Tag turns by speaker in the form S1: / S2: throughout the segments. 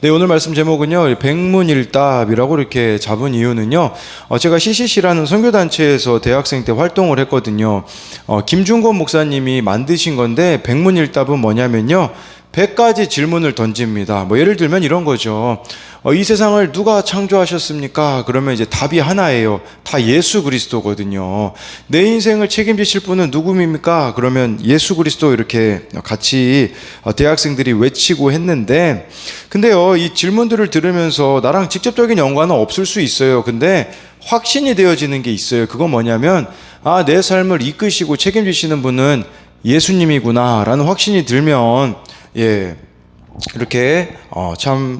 S1: 네, 오늘 말씀 제목은요, 백문일답이라고 이렇게 잡은 이유는요, 제가 CCC라는 선교단체에서 대학생 때 활동을 했거든요. 김중건 목사님이 만드신 건데, 백문일답은 뭐냐면요, 100가지 질문을 던집니다. 예를 들면 이런 거죠. 이 세상을 누가 창조하셨습니까? 그러면 이제 답이 하나예요. 다 예수 그리스도거든요. 내 인생을 책임지실 분은 누구입니까? 그러면 예수 그리스도, 이렇게 같이 대학생들이 외치고 했는데, 근데요, 이 질문들을 들으면서 나랑 직접적인 연관은 없을 수 있어요. 근데 확신이 되어지는 게 있어요. 그건 뭐냐면, 내 삶을 이끄시고 책임지시는 분은 예수님이구나 라는 확신이 들면, 이렇게 참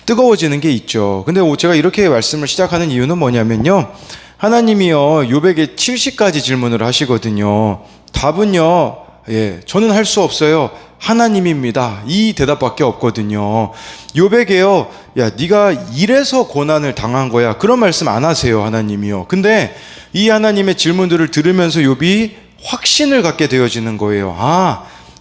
S1: 뜨거워지는 게 있죠. 근데 제가 이렇게 말씀을 시작하는 이유는 뭐냐면요, 하나님이요, 욥에게 70가지 질문을 하시거든요. 답은요, 저는 할 수 없어요, 하나님입니다, 이 대답밖에 없거든요. 욥에게요, 네가 이래서 고난을 당한 거야, 그런 말씀 안 하세요, 하나님이요. 근데 이 하나님의 질문들을 들으면서 욥이 확신을 갖게 되어지는 거예요.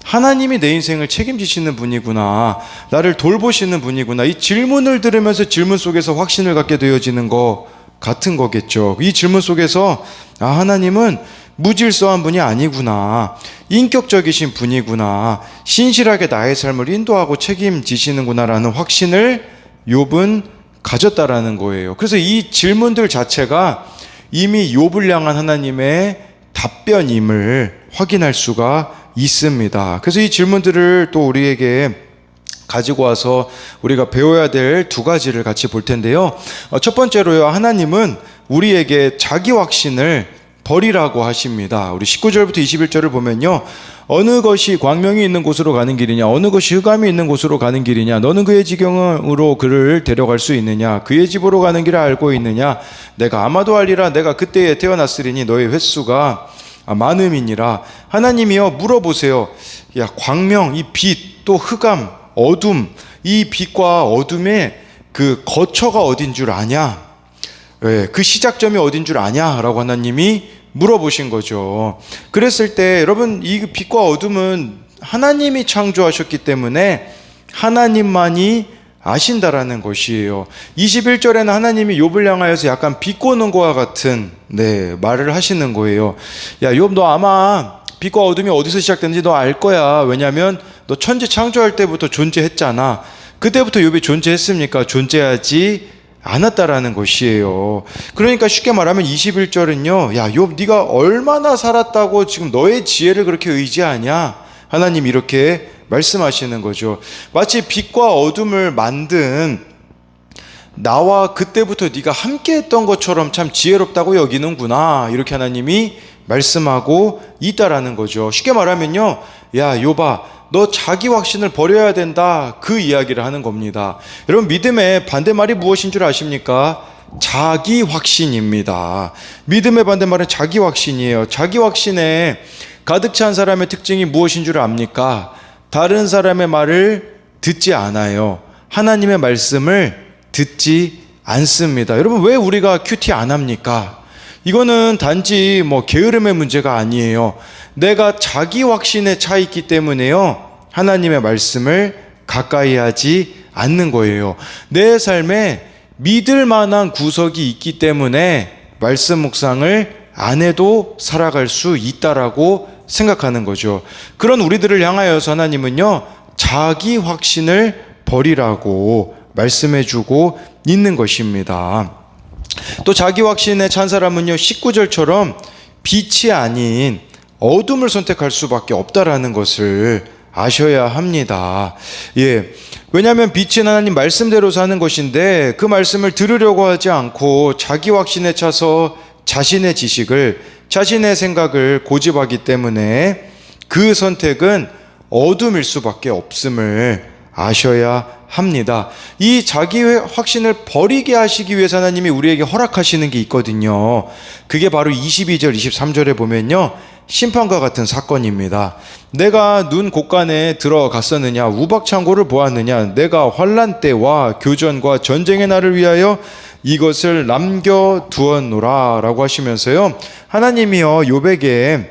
S1: 하나님이 내 인생을 책임지시는 분이구나, 나를 돌보시는 분이구나. 이 질문을 들으면서 질문 속에서 확신을 갖게 되어지는 거 같은 거겠죠. 이 질문 속에서 하나님은 무질서한 분이 아니구나, 인격적이신 분이구나, 신실하게 나의 삶을 인도하고 책임지시는구나 라는 확신을 욥은 가졌다라는 거예요. 그래서 이 질문들 자체가 이미 욥을 향한 하나님의 답변임을 확인할 수가 있습니다. 그래서 이 질문들을 또 우리에게 가지고 와서 우리가 배워야 될 두 가지를 같이 볼 텐데요. 첫 번째로요, 하나님은 우리에게 자기 확신을 버리라고 하십니다. 우리 19절부터 21절을 보면요, 어느 것이 광명이 있는 곳으로 가는 길이냐, 어느 것이 흑암이 있는 곳으로 가는 길이냐, 너는 그의 지경으로 그를 데려갈 수 있느냐, 그의 집으로 가는 길을 알고 있느냐, 내가 아마도 알리라, 내가 그때에 태어났으리니 너의 횟수가 많음이니라. 하나님이여 물어보세요. 광명, 이 빛, 또 흑암, 어둠, 이 빛과 어둠의 그 거처가 어딘 줄 아냐? 그 시작점이 어딘 줄 아냐? 라고 하나님이 물어보신 거죠. 그랬을 때 여러분, 이 빛과 어둠은 하나님이 창조하셨기 때문에 하나님만이 아신다라는 것이에요. 21절에는 하나님이 욥을 향하여서 약간 비꼬는 것과 같은 말을 하시는 거예요. 욥, 너 아마 빛과 어둠이 어디서 시작되는지 너 알 거야. 왜냐하면 너 천지 창조할 때부터 존재했잖아. 그때부터 욥이 존재했습니까? 존재하지 않았다라는 것이에요. 그러니까 쉽게 말하면 21절은요, 욥, 네가 얼마나 살았다고 지금 너의 지혜를 그렇게 의지하냐? 하나님 이렇게 말씀하시는 거죠. 마치 빛과 어둠을 만든 나와 그때부터 네가 함께 했던 것처럼 참 지혜롭다고 여기는구나, 이렇게 하나님이 말씀하고 있다라는 거죠. 쉽게 말하면요, 욥아, 너 자기 확신을 버려야 된다, 그 이야기를 하는 겁니다. 여러분, 믿음의 반대말이 무엇인 줄 아십니까? 자기 확신입니다. 믿음의 반대말은 자기 확신이에요. 자기 확신에 가득 찬 사람의 특징이 무엇인 줄 압니까? 다른 사람의 말을 듣지 않아요. 하나님의 말씀을 듣지 않습니다. 여러분, 왜 우리가 큐티 안 합니까? 이거는 단지 게으름의 문제가 아니에요. 내가 자기 확신에 차 있기 때문에요, 하나님의 말씀을 가까이 하지 않는 거예요. 내 삶에 믿을 만한 구석이 있기 때문에 말씀 묵상을 안 해도 살아갈 수 있다라고 생각하는 거죠. 그런 우리들을 향하여서 하나님은요, 자기 확신을 버리라고 말씀해주고 있는 것입니다. 또 자기 확신에 찬 사람은요, 19절처럼 빛이 아닌 어둠을 선택할 수밖에 없다라는 것을 아셔야 합니다. 왜냐하면 빛은 하나님 말씀대로 사는 것인데, 그 말씀을 들으려고 하지 않고 자기 확신에 차서 자신의 지식을, 자신의 생각을 고집하기 때문에 그 선택은 어둠일 수밖에 없음을 아셔야 합니다. 이 자기 확신을 버리게 하시기 위해서 하나님이 우리에게 허락하시는 게 있거든요. 그게 바로 22절, 23절에 보면요, 심판과 같은 사건입니다. 내가 눈 곳간에 들어갔었느냐, 우박창고를 보았느냐, 내가 환난 때와 교전과 전쟁의 날을 위하여 이것을 남겨두었노라 라고 하시면서요, 하나님이요, 욥에게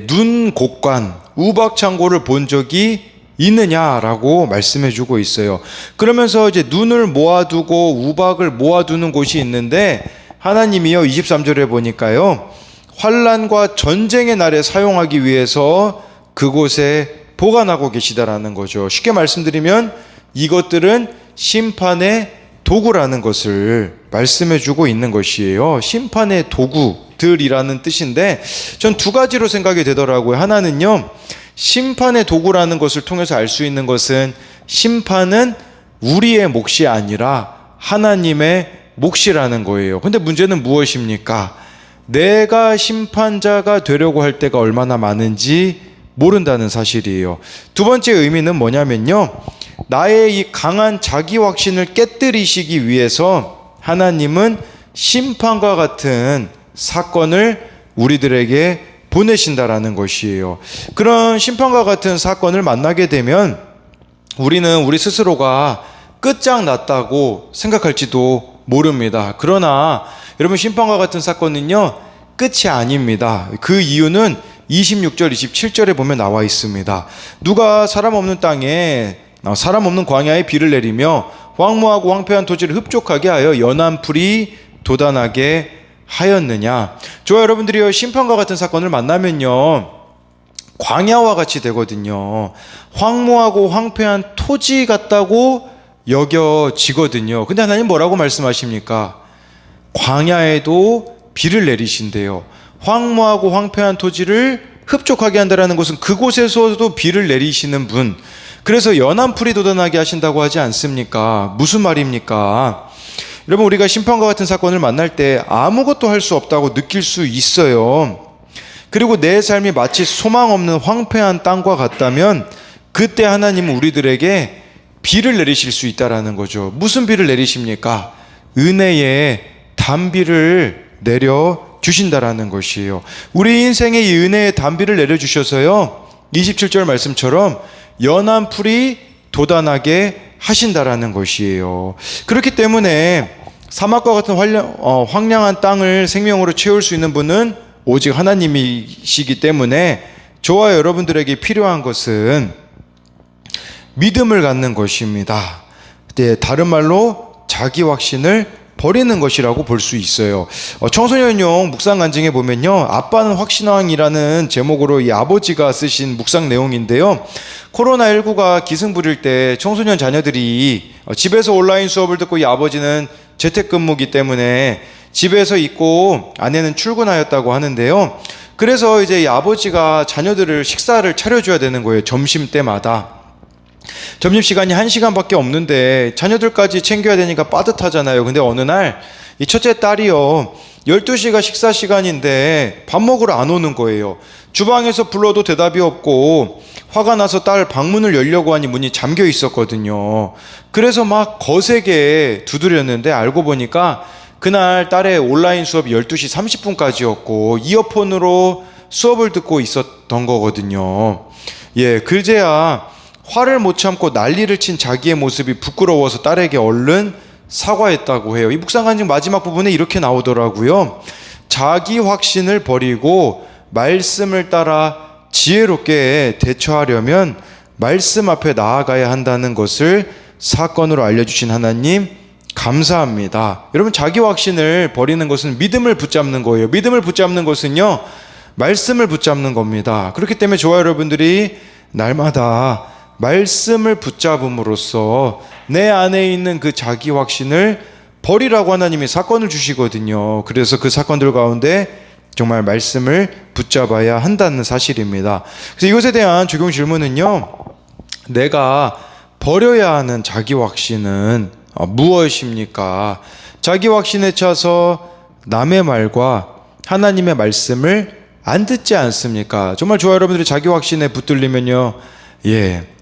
S1: 눈 곳간, 우박창고를 본 적이 있느냐라고 말씀해 주고 있어요. 그러면서 이제 눈을 모아두고 우박을 모아두는 곳이 있는데 하나님이요 23절에 보니까요 환난과 전쟁의 날에 사용하기 위해서 그곳에 보관하고 계시다라는 거죠. 쉽게 말씀드리면 이것들은 심판의 도구라는 것을 말씀해 주고 있는 것이에요. 심판의 도구들이라는 뜻인데 전 두 가지로 생각이 되더라고요. 하나는요 심판의 도구라는 것을 통해서 알 수 있는 것은 심판은 우리의 몫이 아니라 하나님의 몫이라는 거예요. 근데 문제는 무엇입니까? 내가 심판자가 되려고 할 때가 얼마나 많은지 모른다는 사실이에요. 두 번째 의미는 뭐냐면요 나의 이 강한 자기 확신을 깨뜨리시기 위해서 하나님은 심판과 같은 사건을 우리들에게 보내신다라는 것이에요. 그런 심판과 같은 사건을 만나게 되면 우리는 우리 스스로가 끝장났다고 생각할지도 모릅니다. 그러나 여러분 심판과 같은 사건은요 끝이 아닙니다. 그 이유는 26절 27절에 보면 나와 있습니다. 누가 사람 없는 땅에 사람 없는 광야에 비를 내리며 황무하고 황폐한 토지를 흡족하게 하여 연한 풀이 돋아나게 하였느냐. 저와 여러분들이요 심판과 같은 사건을 만나면요 광야와 같이 되거든요. 황무하고 황폐한 토지 같다고 여겨지거든요. 근데 하나님 뭐라고 말씀하십니까? 광야에도 비를 내리신대요. 황무하고 황폐한 토지를 흡족하게 한다는 것은 그곳에서도 비를 내리시는 분, 그래서 연한 풀이 돋아나게 하신다고 하지 않습니까? 무슨 말입니까? 여러분 우리가 심판과 같은 사건을 만날 때 아무것도 할 수 없다고 느낄 수 있어요. 그리고 내 삶이 마치 소망 없는 황폐한 땅과 같다면 그때 하나님은 우리들에게 비를 내리실 수 있다라는 거죠. 무슨 비를 내리십니까? 은혜의 단비를 내려 주신다라는 것이에요. 우리 인생에 이 은혜의 단비를 내려 주셔서요 27절 말씀처럼 연한 풀이 돋아나게 하신다라는 것이에요. 그렇기 때문에 사막과 같은 황량한 땅을 생명으로 채울 수 있는 분은 오직 하나님이시기 때문에 저와 여러분들에게 필요한 것은 믿음을 갖는 것입니다. 다른 말로 자기 확신을 버리는 것이라고 볼 수 있어요. 청소년용 묵상 간증에 보면요 아빠는 확신왕이라는 제목으로 이 아버지가 쓰신 묵상 내용인데요, 코로나19가 기승 부릴 때 청소년 자녀들이 집에서 온라인 수업을 듣고 이 아버지는 재택근무기 때문에 집에서 있고 아내는 출근하였다고 하는데요, 그래서 이제 이 아버지가 자녀들을 식사를 차려줘야 되는 거예요. 점심때마다. 점심시간이 1시간밖에 없는데 자녀들까지 챙겨야 되니까 빠듯하잖아요. 근데 어느 날 이 첫째 딸이요 12시가 식사 시간인데 밥 먹으러 안 오는 거예요. 주방에서 불러도 대답이 없고 화가 나서 딸 방문을 열려고 하니 문이 잠겨 있었거든요. 그래서 막 거세게 두드렸는데 알고 보니까 그날 딸의 온라인 수업이 12시 30분까지였고 이어폰으로 수업을 듣고 있었던 거거든요. 그제야 화를 못 참고 난리를 친 자기의 모습이 부끄러워서 딸에게 얼른 사과했다고 해요. 이 묵상간증 마지막 부분에 이렇게 나오더라고요. 자기 확신을 버리고 말씀을 따라 지혜롭게 대처하려면 말씀 앞에 나아가야 한다는 것을 사건으로 알려주신 하나님 감사합니다. 여러분 자기 확신을 버리는 것은 믿음을 붙잡는 거예요. 믿음을 붙잡는 것은요 말씀을 붙잡는 겁니다. 그렇기 때문에 저와 여러분들이 날마다 말씀을 붙잡음으로써 내 안에 있는 그 자기 확신을 버리라고 하나님이 사건을 주시거든요. 그래서 그 사건들 가운데 정말 말씀을 붙잡아야 한다는 사실입니다. 그래서 이것에 대한 적용 질문은요, 내가 버려야 하는 자기 확신은 무엇입니까? 자기 확신에 차서 남의 말과 하나님의 말씀을 안 듣지 않습니까? 정말 저와 여러분들이 자기 확신에 붙들리면요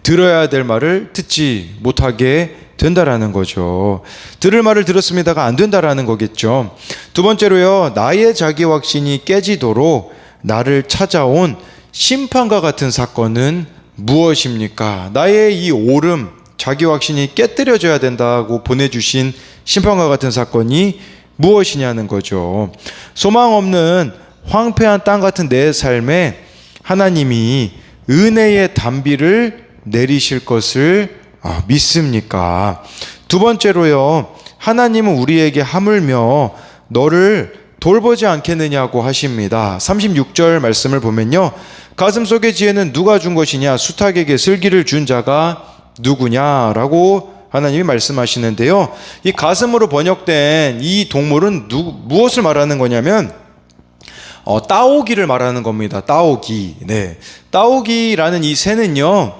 S1: 들어야 될 말을 듣지 못하게 된다라는 거죠. 들을 말을 들었습니다가 안 된다라는 거겠죠. 두 번째로요, 나의 자기 확신이 깨지도록 나를 찾아온 심판과 같은 사건은 무엇입니까? 나의 이 오름, 자기 확신이 깨뜨려져야 된다고 보내주신 심판과 같은 사건이 무엇이냐는 거죠. 소망 없는 황폐한 땅 같은 내 삶에 하나님이 은혜의 단비를 내리실 것을 믿습니까? 두 번째로요, 하나님은 우리에게 하물며 너를 돌보지 않겠느냐고 하십니다. 36절 말씀을 보면요, 가슴속의 지혜는 누가 준 것이냐? 수탉에게 슬기를 준 자가 누구냐라고 하나님이 말씀하시는데요, 이 가슴으로 번역된 이 동물은 무엇을 말하는 거냐면 따오기를 말하는 겁니다. 따오기. 네. 따오기라는 이 새는요,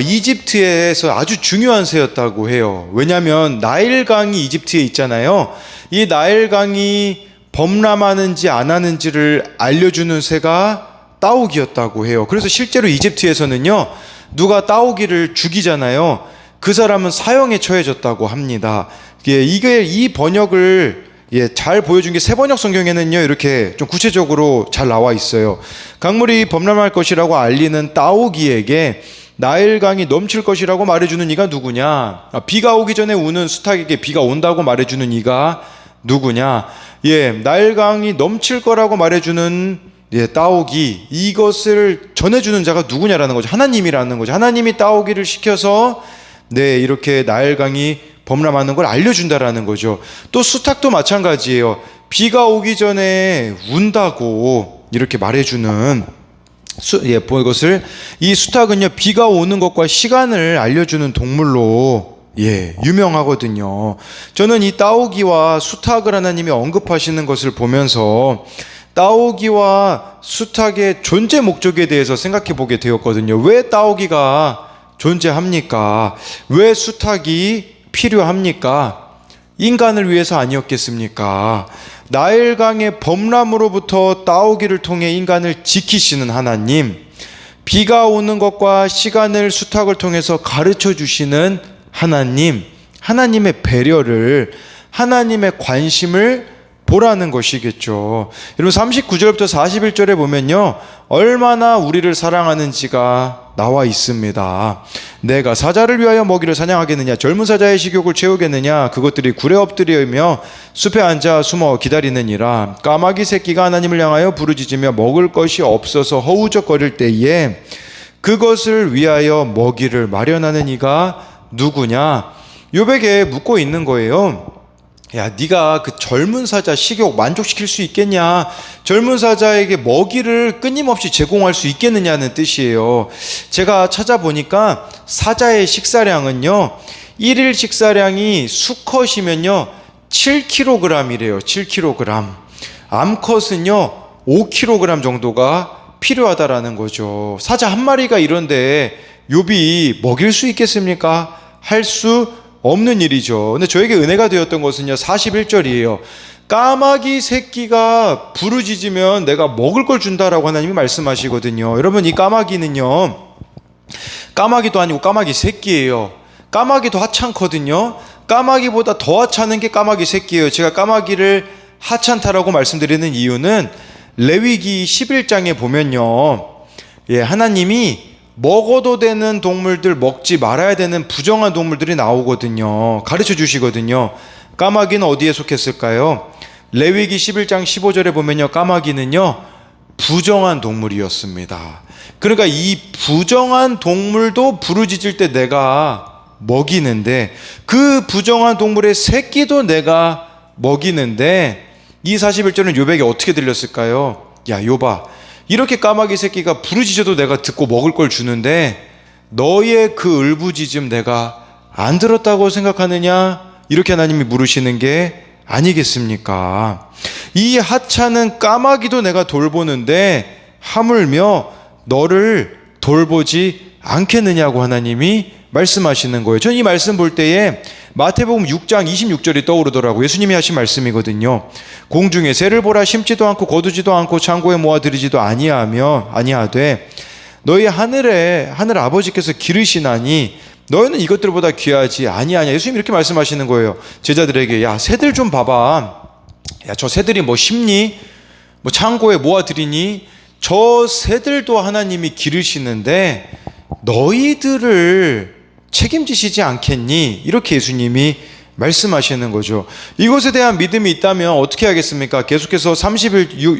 S1: 이집트에서 아주 중요한 새였다고 해요. 왜냐하면 나일강이 이집트에 있잖아요. 이 나일강이 범람하는지 안 하는지를 알려주는 새가 따오기였다고 해요. 그래서 실제로 이집트에서는요, 누가 따오기를 죽이잖아요, 그 사람은 사형에 처해졌다고 합니다. 이 번역을 잘 보여준 게 새번역 성경에는요, 이렇게 좀 구체적으로 잘 나와 있어요. 강물이 범람할 것이라고 알리는 따오기에게 나일강이 넘칠 것이라고 말해주는 이가 누구냐? 비가 오기 전에 우는 수탉에게 비가 온다고 말해주는 이가 누구냐? 나일강이 넘칠 거라고 말해주는 따오기, 이것을 전해주는 자가 누구냐라는 거죠. 하나님이라는 거죠. 하나님이 따오기를 시켜서 이렇게 나일강이 범람하는 걸 알려준다라는 거죠. 또 수탉도 마찬가지예요. 비가 오기 전에 운다고 이렇게 말해주는 이것을, 이 수탉은요, 비가 오는 것과 시간을 알려주는 동물로 유명하거든요. 저는 이 따오기와 수탉을 하나님이 언급하시는 것을 보면서 따오기와 수탉의 존재 목적에 대해서 생각해 보게 되었거든요. 왜 따오기가 존재합니까? 왜 수탉이 필요합니까? 인간을 위해서 아니었겠습니까? 나일강의 범람으로부터 따오기를 통해 인간을 지키시는 하나님, 비가 오는 것과 시간을 수탉을 통해서 가르쳐 주시는 하나님, 하나님의 배려를, 하나님의 관심을 보라는 것이겠죠. 여러분, 39절부터 41절에 보면요, 얼마나 우리를 사랑하는지가 나와 있습니다. 내가 사자를 위하여 먹이를 사냥하겠느냐? 젊은 사자의 식욕을 채우겠느냐? 그것들이 굴에 엎드리며 숲에 앉아 숨어 기다리느니라. 까마귀 새끼가 하나님을 향하여 부르짖으며 먹을 것이 없어서 허우적거릴 때에 그것을 위하여 먹이를 마련하는 이가 누구냐? 욥에게 묻고 있는 거예요. 야, 네가 그 젊은 사자 식욕 만족시킬 수 있겠냐? 젊은 사자에게 먹이를 끊임없이 제공할 수 있겠느냐는 뜻이에요. 제가 찾아보니까 사자의 식사량은요, 1일 식사량이 수컷이면요 7kg이래요. 7kg. 암컷은요 5kg 정도가 필요하다라는 거죠. 사자 한 마리가 이런데 욥이 먹일 수 있겠습니까? 할 수 없는 일이죠. 근데 저에게 은혜가 되었던 것은요, 41절이에요. 까마귀 새끼가 부르짖으면 내가 먹을 걸 준다라고 하나님이 말씀하시거든요. 여러분, 이 까마귀는요, 까마귀도 아니고 까마귀 새끼예요. 까마귀도 하찮거든요. 까마귀보다 더 하찮은 게 까마귀 새끼예요. 제가 까마귀를 하찮다라고 말씀드리는 이유는 레위기 11장에 보면요, 하나님이 먹어도 되는 동물들, 먹지 말아야 되는 부정한 동물들이 나오거든요. 가르쳐 주시거든요. 까마귀는 어디에 속했을까요? 레위기 11장 15절에 보면요, 까마귀는요 부정한 동물이었습니다. 그러니까 이 부정한 동물도 부르짖을 때 내가 먹이는데, 그 부정한 동물의 새끼도 내가 먹이는데, 이 41절은 욥에게 어떻게 들렸을까요? 야, 욥아, 이렇게 까마귀 새끼가 부르짖어도 내가 듣고 먹을 걸 주는데 너의 그 울부짖음 내가 안 들었다고 생각하느냐? 이렇게 하나님이 물으시는 게 아니겠습니까? 이 하찮은 까마귀도 내가 돌보는데 하물며 너를 돌보지 않겠느냐고 하나님이 말씀하시는 거예요. 저는 이 말씀 볼 때에 마태복음 6장 26절이 떠오르더라고요. 예수님이 하신 말씀이거든요. 공중에 새를 보라, 심지도 않고 거두지도 않고 창고에 모아들이지도 아니하되 너희 하늘 아버지께서 기르시나니 너희는 이것들보다 귀하지 아니하냐. 예수님이 이렇게 말씀하시는 거예요. 제자들에게, 야, 새들 좀 봐봐. 야, 저 새들이 뭐 심니? 뭐 창고에 모아들이니? 저 새들도 하나님이 기르시는데 너희들을 책임지시지 않겠니? 이렇게 예수님이 말씀하시는 거죠. 이것에 대한 믿음이 있다면 어떻게 하겠습니까? 계속해서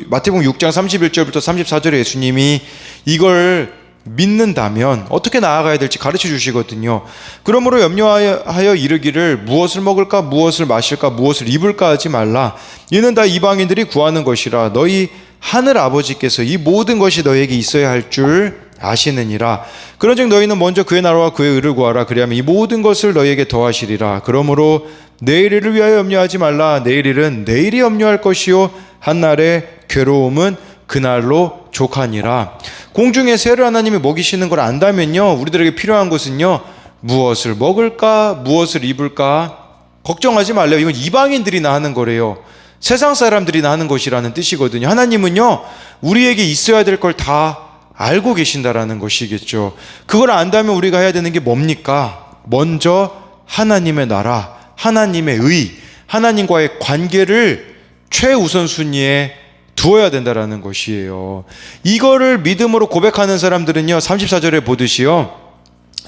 S1: 마태복음 6장 31절부터 34절에 예수님이 이걸 믿는다면 어떻게 나아가야 될지 가르쳐 주시거든요. 그러므로 염려하여 이르기를 무엇을 먹을까 무엇을 마실까 무엇을 입을까 하지 말라. 이는 다 이방인들이 구하는 것이라. 너희 하늘 아버지께서 이 모든 것이 너에게 있어야 할 줄 아시느니라. 그런즉 너희는 먼저 그의 나라와 그의 의를 구하라. 그리하면 이 모든 것을 너희에게 더하시리라. 그러므로 내일 일을 위하여 염려하지 말라. 내일 일은 내일이 염려할 것이요 한날의 괴로움은 그날로 족하니라. 공중의 새를 하나님이 먹이시는 걸 안다면요, 우리들에게 필요한 것은요, 무엇을 먹을까 무엇을 입을까 걱정하지 말래요. 이건 이방인들이나 하는 거래요. 세상 사람들이나 하는 것이라는 뜻이거든요. 하나님은요, 우리에게 있어야 될 걸 다 알고 계신다라는 것이겠죠. 그걸 안다면 우리가 해야 되는 게 뭡니까? 먼저 하나님의 나라, 하나님의 의, 하나님과의 관계를 최우선순위에 두어야 된다라는 것이에요. 이거를 믿음으로 고백하는 사람들은요, 34절에 보듯이요,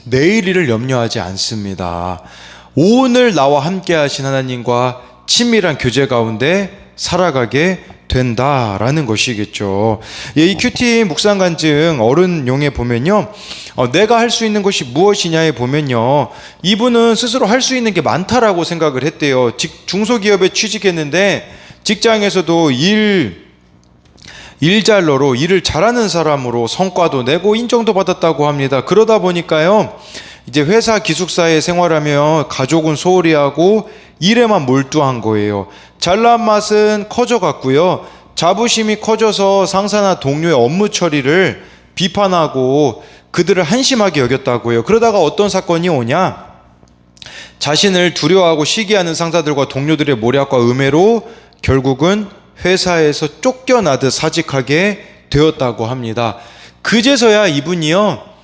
S1: 내일 일을 염려하지 않습니다. 오늘 나와 함께 하신 하나님과 친밀한 교제 가운데 살아가게 된다라는 것이겠죠. 이 큐티 묵상 간증 어른용에 보면요, 내가 할 수 있는 것이 무엇이냐에 보면요, 이분은 스스로 할 수 있는 게 많다라고 생각을 했대요. 중소기업에 취직했는데 직장에서도 일잘러로 일을 잘하는 사람으로 성과도 내고 인정도 받았다고 합니다. 그러다 보니까요, 이제 회사 기숙사에 생활하며 가족은 소홀히 하고 일에만 몰두한 거예요. 잘난 맛은 커져갔고요, 자부심이 커져서 상사나 동료의 업무 처리를 비판하고 그들을 한심하게 여겼다고요. 그러다가 어떤 사건이 오냐, 자신을 두려워하고 시기하는 상사들과 동료들의 모략과 음해로 결국은 회사에서 쫓겨나듯 사직하게 되었다고 합니다. 그제서야 이분이요,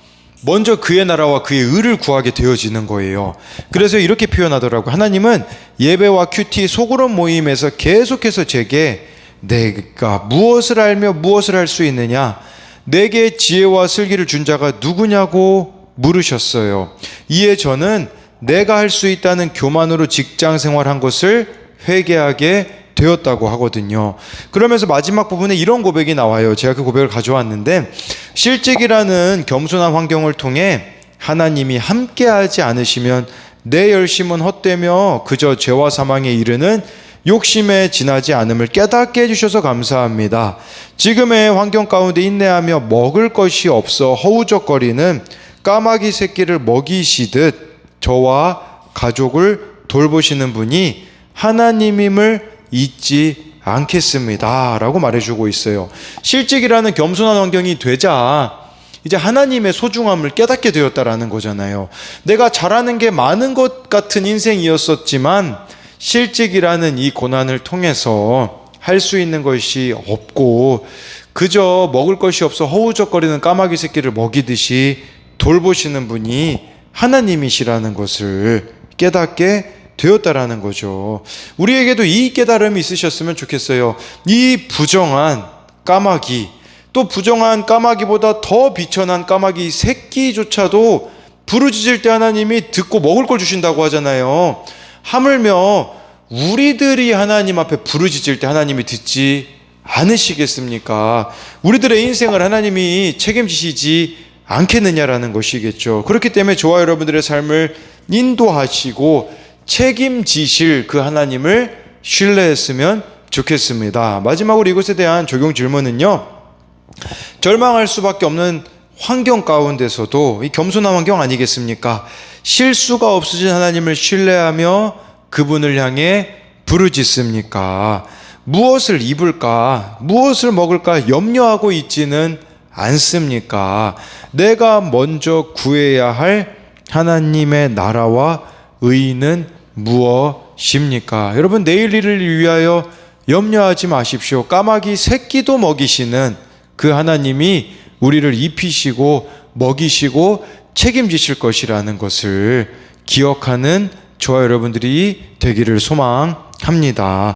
S1: 먼저 그의 나라와 그의 의를 구하게 되어지는 거예요. 그래서 이렇게 표현하더라고요. 하나님은 예배와 큐티 소그룹 모임에서 계속해서 제게 내가 무엇을 알며 무엇을 할 수 있느냐, 내게 지혜와 슬기를 준 자가 누구냐고 물으셨어요. 이에 저는 내가 할 수 있다는 교만으로 직장 생활한 것을 회개하게 되었다고 하거든요. 그러면서 마지막 부분에 이런 고백이 나와요. 제가 그 고백을 가져왔는데, 실직이라는 겸손한 환경을 통해 하나님이 함께하지 않으시면 내 열심은 헛되며 그저 죄와 사망에 이르는 욕심에 지나지 않음을 깨닫게 해주셔서 감사합니다. 지금의 환경 가운데 인내하며 먹을 것이 없어 허우적거리는 까마귀 새끼를 먹이시듯 저와 가족을 돌보시는 분이 하나님임을 잊지 않겠습니다 라고 말해주고 있어요. 실직이라는 겸손한 환경이 되자 이제 하나님의 소중함을 깨닫게 되었다라는 거잖아요. 내가 잘하는 게 많은 것 같은 인생이었었지만 실직이라는 이 고난을 통해서 할 수 있는 것이 없고 그저 먹을 것이 없어 허우적거리는 까마귀 새끼를 먹이듯이 돌보시는 분이 하나님이시라는 것을 깨닫게 되었다라는 거죠. 우리에게도 이 깨달음이 있으셨으면 좋겠어요. 이 부정한 까마귀, 또 부정한 까마귀보다 더 비천한 까마귀 새끼조차도 부르짖을 때 하나님이 듣고 먹을 걸 주신다고 하잖아요. 하물며 우리들이 하나님 앞에 부르짖을 때 하나님이 듣지 않으시겠습니까? 우리들의 인생을 하나님이 책임지시지 않겠느냐라는 것이겠죠. 그렇기 때문에 저와 여러분들의 삶을 인도하시고 책임지실 그 하나님을 신뢰했으면 좋겠습니다. 마지막으로 이것에 대한 적용 질문은요, 절망할 수밖에 없는 환경 가운데서도 이 겸손한 환경 아니겠습니까? 실수가 없으신 하나님을 신뢰하며 그분을 향해 부르짖습니까? 무엇을 입을까? 무엇을 먹을까? 염려하고 있지는 않습니까? 내가 먼저 구해야 할 하나님의 나라와 의는 무엇입니까? 여러분, 내일 일을 위하여 염려하지 마십시오. 까마귀 새끼도 먹이시는 그 하나님이 우리를 입히시고 먹이시고 책임지실 것이라는 것을 기억하는 저와 여러분들이 되기를 소망합니다.